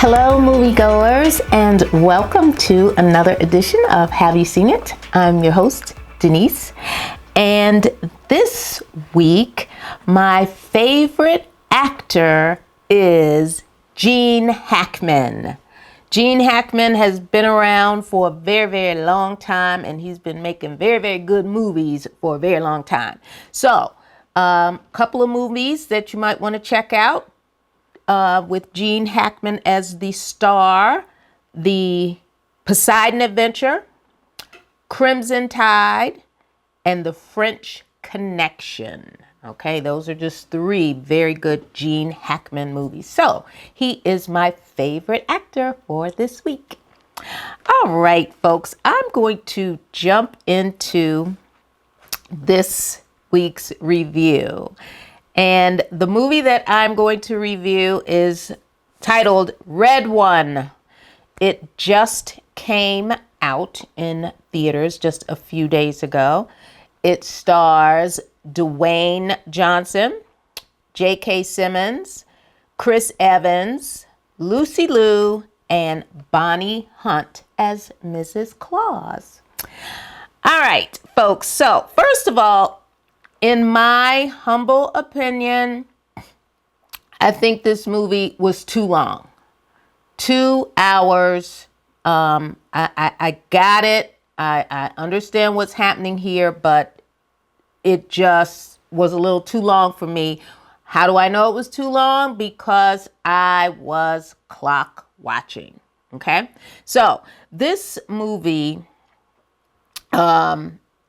Hello, moviegoers, and welcome to another edition of Have You Seen It? I'm your host, Denise, and this week, my favorite actor is Gene Hackman. Gene Hackman has been around for a very, very long time, and he's been making very, very good movies for a very long time. So, a couple of movies that you might want to check out. With Gene Hackman as the star, The Poseidon Adventure, Crimson Tide, and The French Connection. Okay, those are just three very good Gene Hackman movies. So he is my favorite actor for this week. All right, folks, I'm going to jump into this week's review. And the movie that I'm going to review is titled Red One. It just came out in theaters just a few days ago. It stars Dwayne Johnson, J.K. Simmons, Chris Evans, Lucy Liu, and Bonnie Hunt as Mrs. Claus. All right, folks. So first of all, in my humble opinion, I think this movie was too long. 2 hours. I got it. I understand what's happening here, but it just was a little too long for me. How do I know it was too long? Because I was clock watching. Okay? So this movie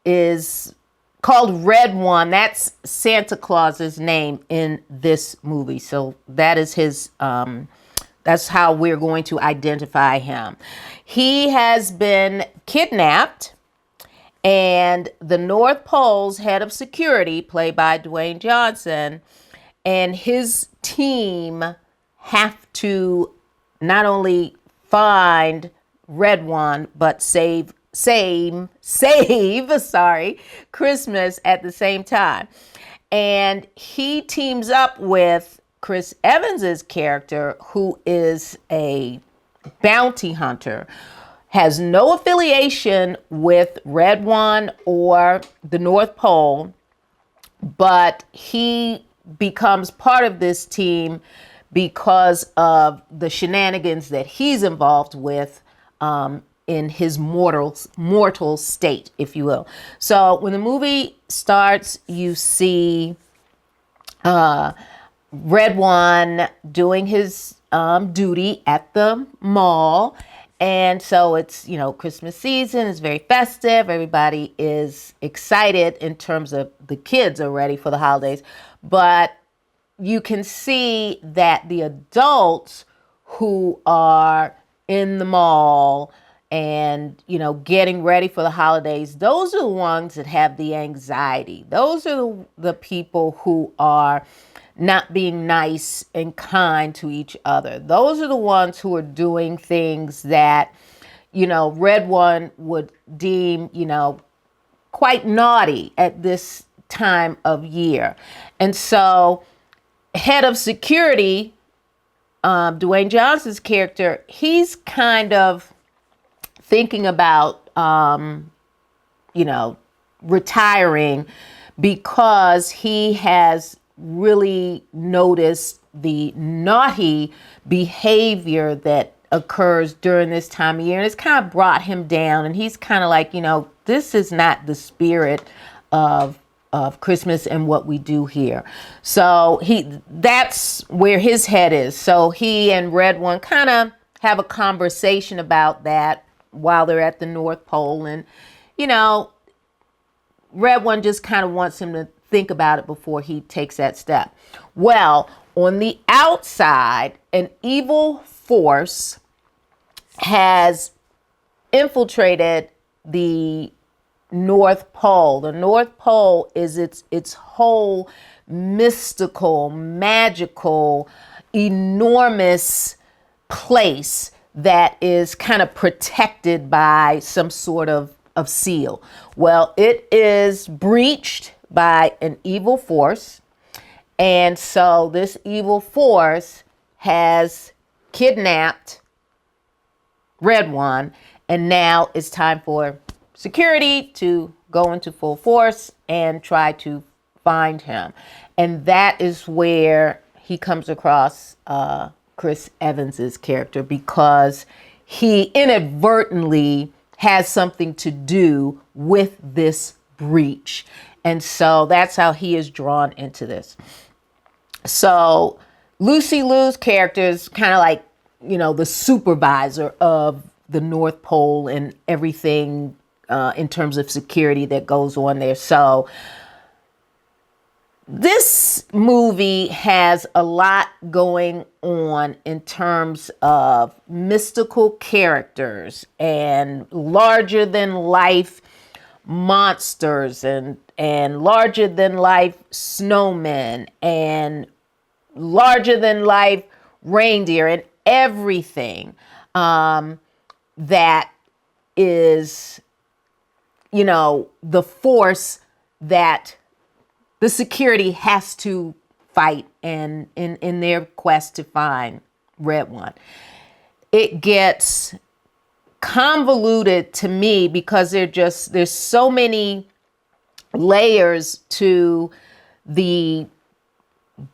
is called Red One. That's Santa Claus's name in this movie. So that is his, that's how we're going to identify him. He has been kidnapped, and the North Pole's head of security, played by Dwayne Johnson, and his team have to not only find Red One, but save Christmas at the same time. And he teams up with Chris Evans's character, who is a bounty hunter, has no affiliation with Red One or the North Pole, but he becomes part of this team because of the shenanigans that he's involved with in his mortal state, if you will. So when the movie starts, you see Red One doing his duty at the mall. And so it's, Christmas season is very festive. Everybody is excited in terms of the kids are ready for the holidays. But you can see that the adults who are in the mall and, getting ready for the holidays, those are the ones that have the anxiety. Those are the people who are not being nice and kind to each other. Those are the ones who are doing things that, Red One would deem, quite naughty at this time of year. And so head of security, Dwayne Johnson's character, he's kind of thinking about, retiring because he has really noticed the naughty behavior that occurs during this time of year. And it's kind of brought him down. And he's kind of like, this is not the spirit of Christmas and what we do here. So that's where his head is. So he and Red One kind of have a conversation about that while they're at the North Pole. And, Red One just kind of wants him to think about it before he takes that step. Well, on the outside, an evil force has infiltrated the North Pole. The North Pole is its whole mystical, magical, enormous place that is kind of protected by some sort of seal. Well, it is breached by an evil force. And so this evil force has kidnapped Red One, and now it's time for security to go into full force and try to find him. And that is where he comes across Chris Evans's character, because he inadvertently has something to do with this breach. And so that's how he is drawn into this. So Lucy Liu's character is kind of like, the supervisor of the North Pole and everything in terms of security that goes on there. So this movie has a lot going on in terms of mystical characters and larger than life monsters and larger than life snowmen and larger than life reindeer and everything that is, the force that the security has to fight and in their quest to find Red One. It gets convoluted to me because there's so many layers to the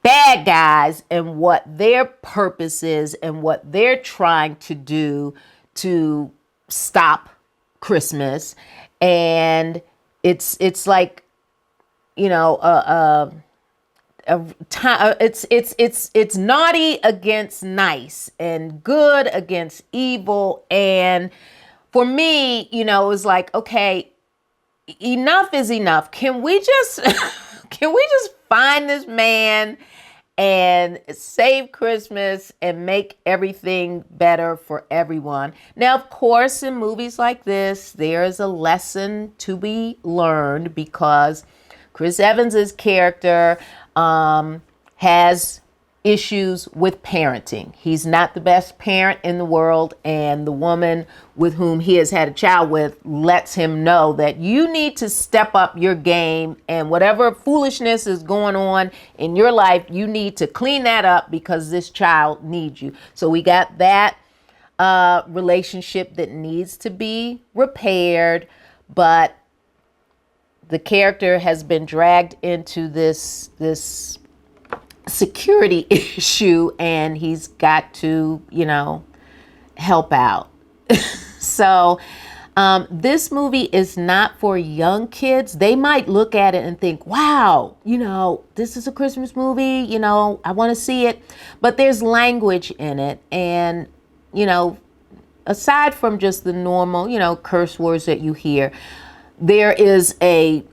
bad guys and what their purpose is and what they're trying to do to stop Christmas. And it's like, it's naughty against nice and good against evil. And for me, it's like, okay, enough is enough. Can we just find this man and save Christmas and make everything better for everyone? Now, of course, in movies like this, there is a lesson to be learned, because Chris Evans's character has issues with parenting. He's not the best parent in the world, and the woman with whom he has had a child with lets him know that you need to step up your game, and whatever foolishness is going on in your life, you need to clean that up because this child needs you. So we got that relationship that needs to be repaired, but the character has been dragged into this security issue, and he's got to, help out. So this movie is not for young kids. They might look at it and think, wow, this is a Christmas movie, I want to see it. But there's language in it. And, aside from just the normal, curse words that you hear, there is a,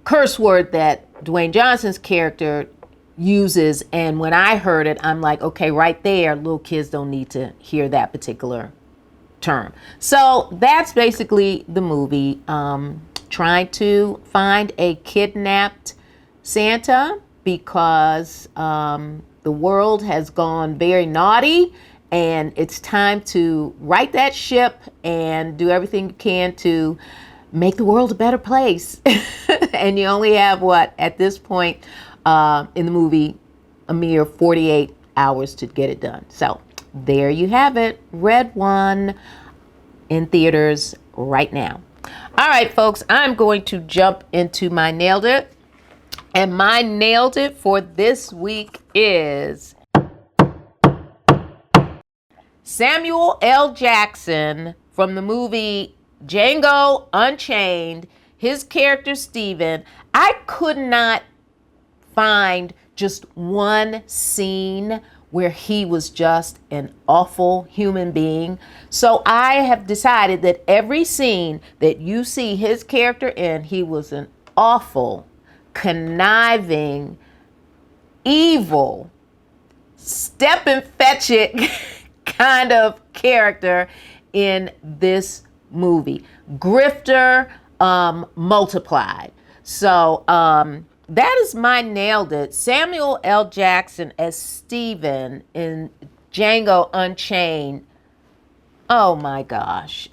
curse word that Dwayne Johnson's character uses. And when I heard it, I'm like, okay, right there, little kids don't need to hear that particular term. So that's basically the movie, trying to find a kidnapped Santa, because the world has gone very naughty, and it's time to right that ship and do everything you can to make the world a better place. And you only have at this point in the movie, a mere 48 hours to get it done. So there you have it. Red One in theaters right now. All right, folks, I'm going to jump into my Nailed It. And my Nailed It for this week is Samuel L. Jackson from the movie Django Unchained. His character, Steven. I could not find just one scene where he was just an awful human being. So I have decided that every scene that you see his character in, he was an awful, conniving, evil, step and fetch it kind of character in this movie. Grifter multiplied. So that is my Nailed It. Samuel L. Jackson as Steven in Django Unchained. Oh my gosh.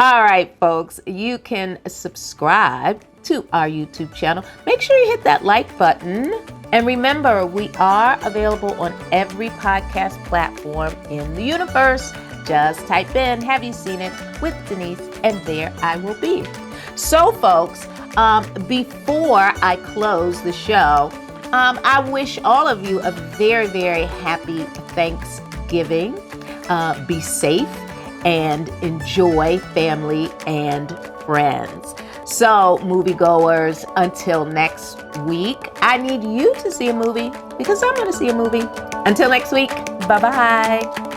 All right, folks, you can subscribe to our YouTube channel. Make sure you hit that like button. And remember, we are available on every podcast platform in the universe. Just type in, "Have you seen it?" with Denise, and there I will be. So folks, before I close the show, I wish all of you a very, very happy Thanksgiving. Be safe and enjoy family and friends. So, moviegoers, until next week, I need you to see a movie because I'm going to see a movie. Until next week, bye-bye.